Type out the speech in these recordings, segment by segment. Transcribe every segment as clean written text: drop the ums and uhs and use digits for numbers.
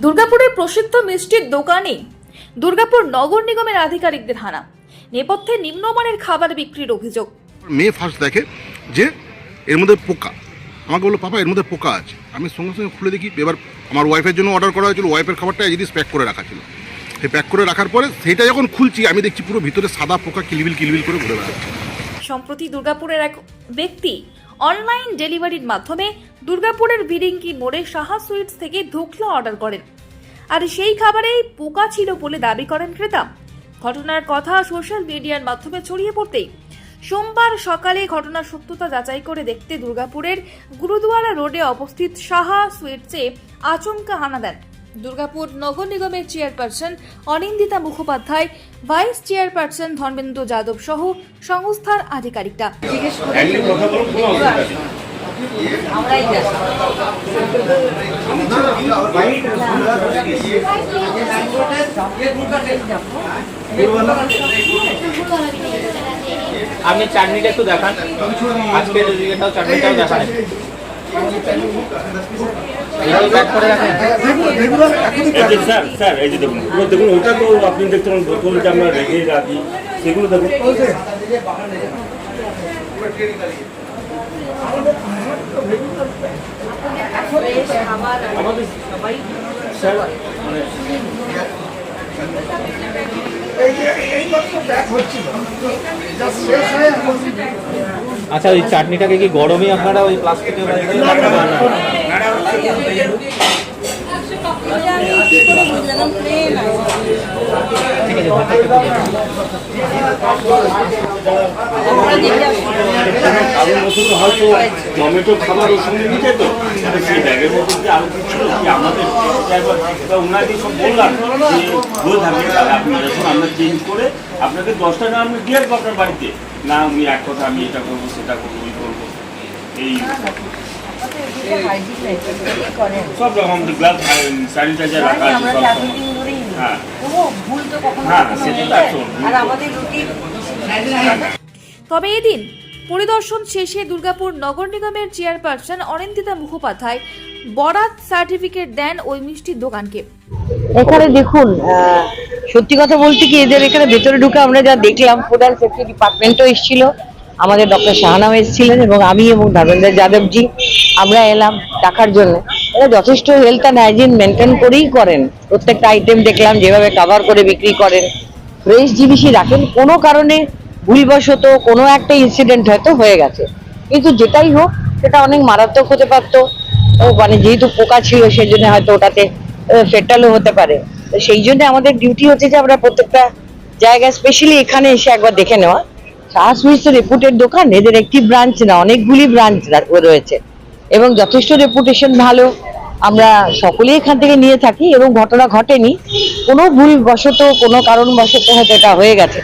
দুর্গাপুরের প্রসিদ্ধ মিষ্টির দোকানে দুর্গাপুর নগর নিগমের আধিকারিকদের হানা, নেপথ্যে নিম্নমানের খাবার বিক্রির অভিযোগ। মেয়ে ফার্স্ট দেখে যে এর মধ্যে পোকা, আমাকে বললো পাপা এর মধ্যে পোকা আছে। আমি সঙ্গে সঙ্গে খুলে দেখি, এবার আমার ওয়াইফের জন্য অর্ডার করা হয়েছিল, ওয়াইফের খাবারটা যদি প্যাক করে রাখা ছিল, সেই প্যাক করে রাখার পরে সেইটা যখন খুলছি আমি দেখছি পুরো ভিতরে সাদা পোকা কিলবিল করে ঘুরে বেড়াচ্ছে। সম্প্রতি দুর্গাপুরের এক ব্যক্তি অনলাইন ডেলিভারির মাধ্যমে দুর্গাপুরের বিরিঙ্কি মোড়ে সাহা সুইটস থেকে ধোকলা অর্ডার করেন, আর সেই খাবারেই পোকা ছিল বলে দাবি করেন ক্রেতা। ঘটনার কথা সোশ্যাল মিডিয়ার মাধ্যমে ছড়িয়ে পড়তেই সোমবার সকালে ঘটনার সত্যতা যাচাই করে দেখতে দুর্গাপুরের গুরুদুয়ারা রোডে অবস্থিত সাহা সুইটসে আচমকা হানা দেন দুর্গাপুর নগর নিগমের chairperson Anindita Mukhopadhyay, vice chairperson Dharmendra Yadav সহ সংস্থার আধিকারিকরা। আপনি চাটনিটা একটু দেখান, আজকের এটাও চাটনিটাও দেখান। স্যার এই যে দেখুন, দেখুন ওইটা তো আপনি দেখতে পারেন, বোতলটা আমরা রেখে রাখি, সেগুলো দেখুন। আমাদের স্যার মানে আচ্ছা, ওই চাটনিটাকে কি গরমই আপনারা ওই প্লাস্টিকের হয়তো টমেটো খাবার ওর সঙ্গে নিতে, তো সেই ব্যাগের মধ্যে আরো কিছু আমাদের ওনাকে সব বললাম যে থাকবে, আপনি যখন আমরা চেঞ্জ করে আপনাকে 10টা না আমি দিয়ে আসবো আপনার বাড়িতে, না আমি এক কথা আমি এটা করবো সেটা করবো ওই করবো, এই সব রকম গ্লাভ স্যানিটাইজার রাখা আছে সব। হ্যাঁ সেটা তো তবে এদিন পরিদর্শন শেষে দুর্গাপুর নগর নিগমের চেয়ারপারসন অনিন্দিতা মুখোপাধ্যায় বরাত সার্টিফিকেট দেন ওই মিষ্টির দোকানকে। এখানে দেখুন, সত্যি কথা বলতে কি, এদের এখানে ভেতরে ঢুকে আমরা যা দেখলাম, ফুড অ্যান্ড সেফটি ডিপার্টমেন্টও এসেছিল, আমাদের ডক্টর শাহানাও এসেছিলেন এবং আমি এবং ধর্মেন্দ্র যাদবজি আমরা এলাম দেখার জন্য। এরা যথেষ্ট হেলথ অ্যান্ড হাইজিন মেনটেন করেই করেন, প্রত্যেকটা আইটেম দেখলাম যেভাবে কভার করে বিক্রি করেন, ফ্রেশ জিনিসই রাখেন। কোনো কারণে ভুলবশত কোনো একটা ইনসিডেন্ট হয়তো হয়ে গেছে, কিন্তু যেটাই হোক সেটা অনেক মারাত্মক হতে পারতো, মানে যেহেতু পোকা ছিল সেই জন্য হয়তো ওটাতে ফেটালও হতে পারে। তো সেই জন্য আমাদের ডিউটি হচ্ছে যে আমরা প্রত্যেকটা জায়গায় স্পেশালি এখানে এসে একবার দেখে নেওয়া। সাহা সুইটস রেপুটেড দোকান, এদের একটি ব্রাঞ্চ না অনেকগুলি ব্রাঞ্চ রয়েছে এবং যথেষ্ট রেপুটেশন ভালো। আমরা সকলেই এখান থেকে নিয়ে থাকি এবং ঘটনা ঘটেনি, কোনো ভুলবশত কোনো কারণবশত হয়তো এটা হয়ে গেছে।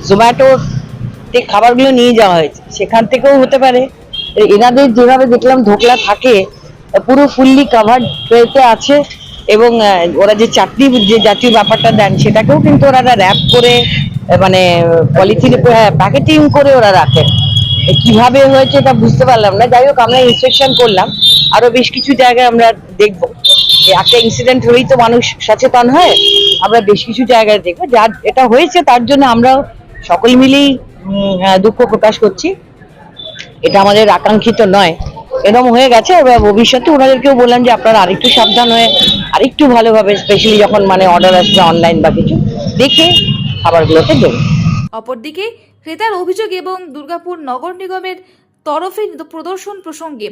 জোম্যাটোতে খাবারগুলো নিয়ে যাওয়া হয়েছে, সেখান থেকেও হতে পারে। এনাদের যেভাবে দেখলাম ধোকলা থাকে পুরো ফুললি কাভার্ড ট্রেতে আছে এবং ওরা যে চাটনি যে জাতীয় ব্যাপারটা দেন সেটাকেও কিন্তু ওরা র্যাপ করে মানে পলিথিনে প্যাকেটিং করে ওরা রাখেন। কিভাবে হয়েছে এটা বুঝতে পারলাম না। যাই হোক, আমরা ইন্সপেকশন করলাম, আরো বেশ কিছু জায়গায় আমরা দেখবো। একটা ইনসিডেন্ট হলেই তো মানুষ সচেতন হয়, আমরা বেশ কিছু জায়গায় দেখবো। যার এটা হয়েছে তার জন্য আমরা সকল মিলেই দুঃখ প্রকাশ করছি। এটা আমাদের আকাঙ্ক্ষিত নয়, এরকম হয়ে গেছে। এবার ভবিষ্যতে ওনাদেরকেও বললাম যে আপনারা আরেকটু সাবধান হয়ে আরেকটু ভালোভাবে, স্পেশালি যখন মানে অর্ডার আসবে অনলাইন বা কিছু, দেখে খাবারগুলোকে দেবেন। অপরদিকে ক্রেতার অভিযোগ এবং দুর্গাপুর নগর নিগমের তরফে প্রদর্শন প্রসঙ্গে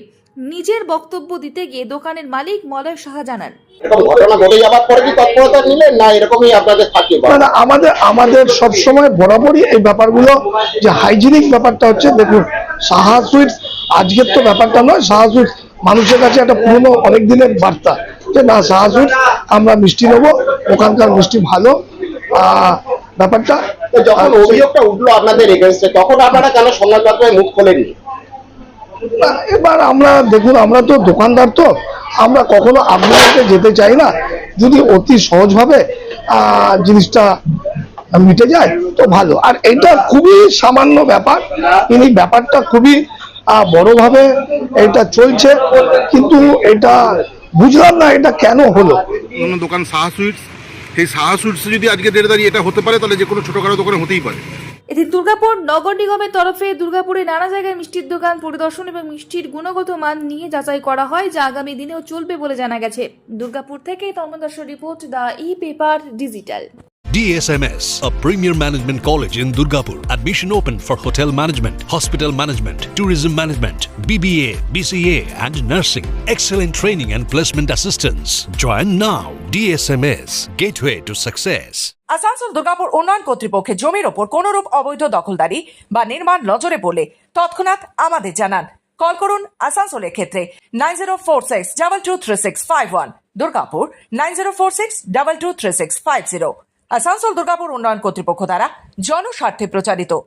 নিজের বক্তব্য দিতে গিয়ে দোকানের মালিক মলয় সাহা জানান, এরকম ঘটনা ঘটে যাবার পরে কি তৎপরতা নিলেন না এরকমই আপনাদের থাকে? না, আমাদের সবসময় বরাবরই এই ব্যাপারগুলো যে হাইজিনিক ব্যাপারটা হচ্ছে। দেখুন, সাহা সুইটস আজকের তো ব্যাপারটা নয়, সাহা সুইটস মানুষের কাছে একটা পুরনো অনেক দিনের বার্তা যে না, সাহা সুইটস আমরা মিষ্টি নেবো, ওখানকার মিষ্টি ভালো। ব্যাপারটা যখন অভিযোগটা উঠলো আপনাদের এগেইনস্টে, তখন আপনারা কেন সংবাদপত্রে মুখ খোলেননি? এবার আমরা দেখুন, আমরা তো দোকানদার, তো আমরা কখনো আপনাদেরকে যেতে চাই না। যদি অতি সহজভাবে জিনিসটা মিটে যায় তো ভালো। আর এটা খুবই সামান্য ব্যাপার, কিন্তু ব্যাপারটা খুবই বড়ভাবে এটা চলছে, কিন্তু এটা বুঝলাম না এটা কেন হলো। অন্য দোকান সাহা সুইটস, সেই সাহা সুইটসে যদি আজকে ডেটে দাঁড়িয়ে এটা হতে পারে, তাহলে যে কোনো ছোটোখাটো দোকানে হতেই পারে। এদিন দুর্গাপুর নগর নিগমের তরফে দুর্গাপুরে নানা জায়গায় মিষ্টির দোকান পরিদর্শন এবং মিষ্টির গুণগত মান নিয়ে যাচাই করা হয়, যা আগামী দিনেও চলবে বলে জানা গেছে। দুর্গাপুর থেকে তন্মদাসের report, the epaper digital. DSMS, a premier management college in Durgapur. Admission open for hotel management, hospital management, tourism management, BBA, BCA and nursing. Excellent training and placement assistance. Join now. DSMS, gateway to success. Asansol Durgapur উন্নয়ন কর্তৃপক্ষের জমির ওপর কোনরূপ অবৈধ দখলদারি বা নির্মাণ নজরে পড়লে তৎক্ষণাৎ আমাদের জানান। কল করুন আসানসোলের ক্ষেত্রে 9046223651, দুর্গাপুর 9046223650। আসানসোল দুর্গাপুর উন্নয়ন কর্তৃপক্ষ দ্বারা জনস্বার্থে প্রচারিত।